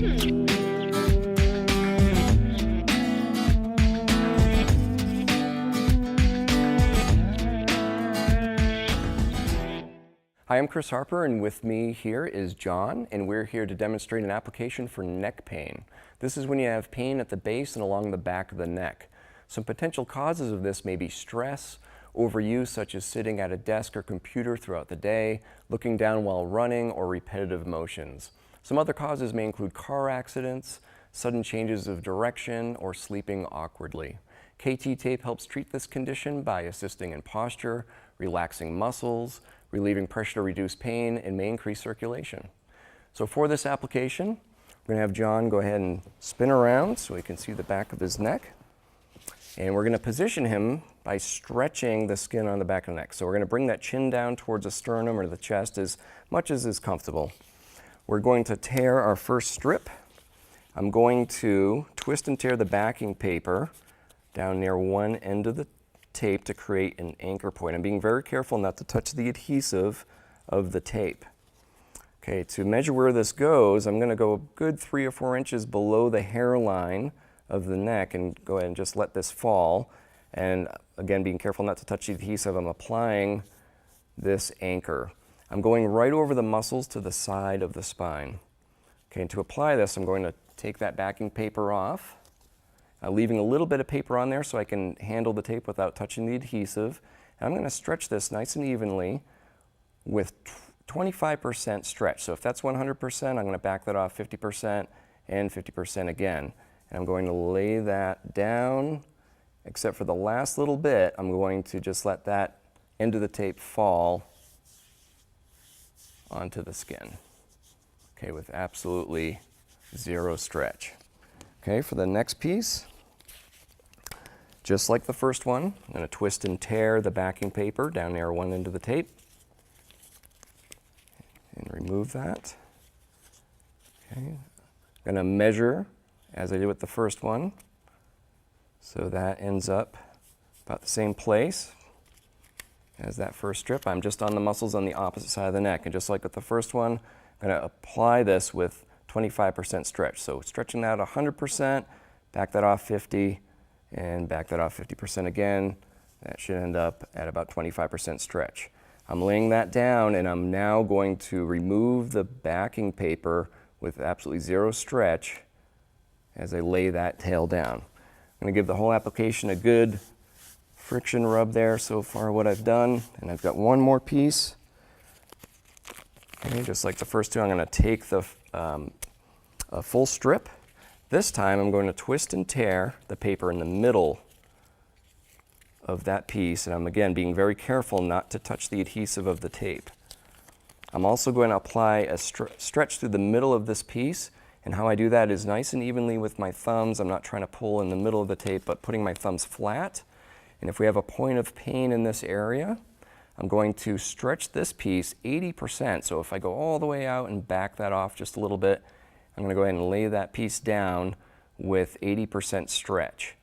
Hi, I'm Chris Harper, and with me here is John, and we're here to demonstrate an application for neck pain. This is when you have pain at the base and along the back of the neck. Some potential causes of this may be stress, overuse such as sitting at a desk or computer throughout the day, looking down while running, or repetitive motions. Some other causes may include car accidents, sudden changes of direction, or sleeping awkwardly. KT tape helps treat this condition by assisting in posture, relaxing muscles, relieving pressure to reduce pain, and may increase circulation. So for this application, we're going to have John go ahead and spin around so we can see the back of his neck. And we're going to position him by stretching the skin on the back of the neck. So we're going to bring that chin down towards the sternum or the chest as much as is comfortable. We're going to tear our first strip. I'm going to twist and tear the backing paper down near one end of the tape to create an anchor point. I'm being very careful not to touch the adhesive of the tape. Okay, to measure where this goes, I'm going to go a good 3 or 4 inches below the hairline of the neck and go ahead and just let this fall. And again, being careful not to touch the adhesive, I'm applying this anchor. I'm going right over the muscles to the side of the spine. Okay, and to apply this, I'm going to take that backing paper off, leaving a little bit of paper on there so I can handle the tape without touching the adhesive. And I'm going to stretch this nice and evenly with 25% stretch. So if that's 100%, I'm going to back that off 50% and 50% again. And I'm going to lay that down, except for the last little bit, I'm going to just let that end of the tape fall onto the skin. Okay, with absolutely zero stretch. Okay, for the next piece, just like the first one, I'm going to twist and tear the backing paper down near one end of the tape and remove that. Okay, I'm going to measure as I did with the first one, so that ends up about the same place as that first strip. I'm just on the muscles on the opposite side of the neck, and just like with the first one, I'm going to apply this with 25% stretch. So stretching that 100%, back that off 50, and back that off 50% again. That should end up at about 25% stretch. I'm laying that down, and I'm now going to remove the backing paper with absolutely zero stretch as I lay that tail down. I'm going to give the whole application a good friction rub there so far what I've done, and I've got one more piece. Okay, just like the first two, I'm going to take the a full strip. This time I'm going to twist and tear the paper in the middle of that piece, and I'm again being very careful not to touch the adhesive of the tape. I'm also going to apply a stretch through the middle of this piece, and how I do that is nice and evenly with my thumbs. I'm not trying to pull in the middle of the tape, but putting my thumbs flat. And if we have a point of pain in this area, I'm going to stretch this piece 80%. So if I go all the way out and back that off just a little bit, I'm going to go ahead and lay that piece down with 80% stretch.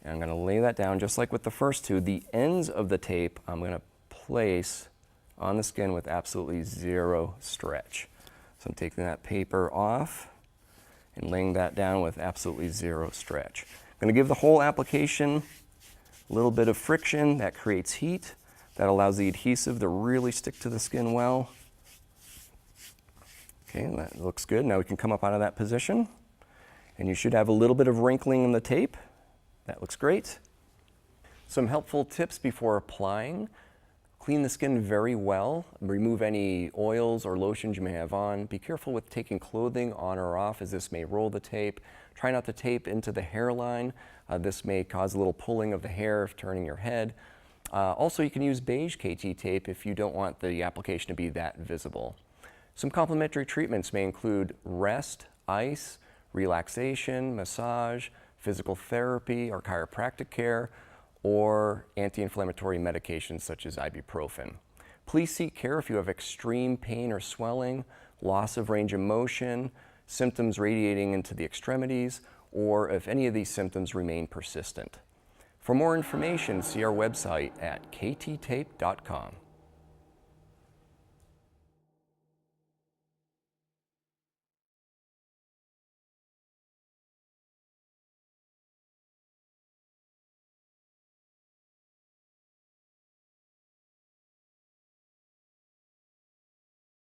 And I'm going to lay that down just like with the first two. The ends of the tape I'm going to place on the skin with absolutely zero stretch. So I'm taking that paper off and laying that down with absolutely zero stretch. I'm going to give the whole application a little bit of friction that creates heat. That allows the adhesive to really stick to the skin well. Okay, that looks good. Now we can come up out of that position, and you should have a little bit of wrinkling in the tape. That looks great. Some helpful tips before applying. Clean the skin very well. Remove any oils or lotions you may have on. Be careful with taking clothing on or off, as this may roll the tape. Try not to tape into the hairline. This may cause a little pulling of the hair if turning your head. Also, you can use beige KT tape if you don't want the application to be that visible. Some complementary treatments may include rest, ice, relaxation, massage, physical therapy or chiropractic care, or anti-inflammatory medications such as ibuprofen. Please seek care if you have extreme pain or swelling, loss of range of motion, symptoms radiating into the extremities, or if any of these symptoms remain persistent. For more information, see our website at kttape.com.